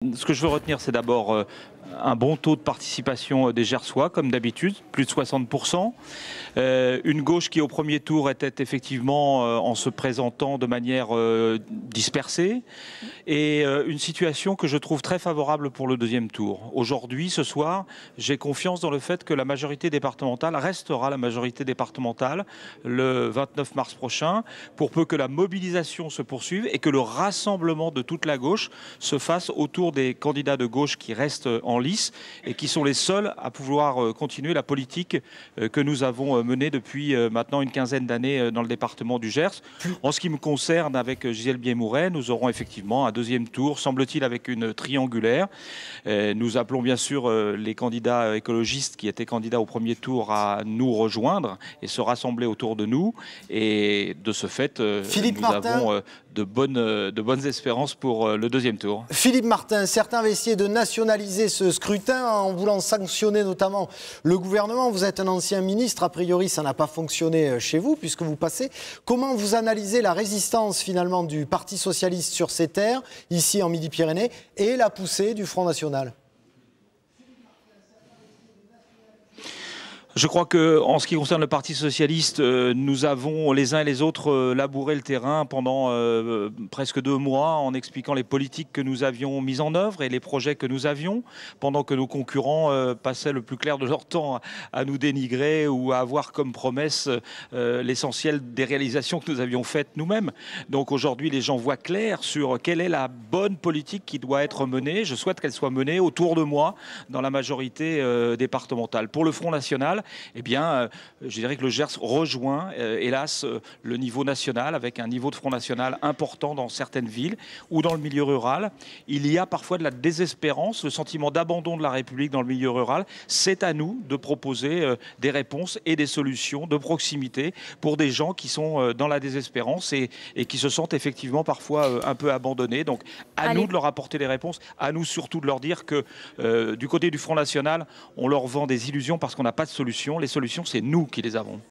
Ce que je veux retenir, c'est d'abord un bon taux de participation des Gersois, comme d'habitude, plus de 60%. Une gauche qui, au premier tour, était effectivement en se présentant de manière dispersée. Et une situation que je trouve très favorable pour le deuxième tour. Aujourd'hui, ce soir, j'ai confiance dans le fait que la majorité départementale restera la majorité départementale le 29 mars prochain, pour peu que la mobilisation se poursuive et que le rassemblement de toute la gauche se fasse autour des candidats de gauche qui restent en lice et qui sont les seuls à pouvoir continuer la politique que nous avons menée depuis maintenant une quinzaine d'années dans le département du Gers. En ce qui me concerne, avec Gisèle Biémouret, nous aurons effectivement un deuxième tour, semble-t-il, avec une triangulaire. Nous appelons bien sûr les candidats écologistes qui étaient candidats au premier tour à nous rejoindre et se rassembler autour de nous. Et de ce fait, nous avons de bonnes espérances pour le deuxième tour. Philippe Martin, certains avaient essayé de nationaliser ce scrutin en voulant sanctionner notamment le gouvernement. Vous êtes un ancien ministre, a priori ça n'a pas fonctionné chez vous puisque vous passez. Comment vous analysez la résistance finalement du Parti socialiste sur ces terres, ici en Midi-Pyrénées, et la poussée du Front National ? Je crois qu'en ce qui concerne le Parti socialiste, nous avons les uns et les autres labouré le terrain pendant presque 2 mois en expliquant les politiques que nous avions mises en œuvre et les projets que nous avions, pendant que nos concurrents passaient le plus clair de leur temps à nous dénigrer ou à avoir comme promesse l'essentiel des réalisations que nous avions faites nous-mêmes. Donc aujourd'hui, les gens voient clair sur quelle est la bonne politique qui doit être menée. Je souhaite qu'elle soit menée autour de moi dans la majorité départementale. Pour le Front National, eh bien, je dirais que le Gers rejoint, hélas, le niveau national, avec un niveau de Front National important dans certaines villes ou dans le milieu rural. Il y a parfois de la désespérance, le sentiment d'abandon de la République dans le milieu rural. C'est à nous de proposer des réponses et des solutions de proximité pour des gens qui sont dans la désespérance et qui se sentent effectivement parfois un peu abandonnés. Donc, à nous de leur apporter des réponses, à nous surtout de leur dire que du côté du Front National, on leur vend des illusions parce qu'on n'a pas de solution. Les solutions, c'est nous qui les avons.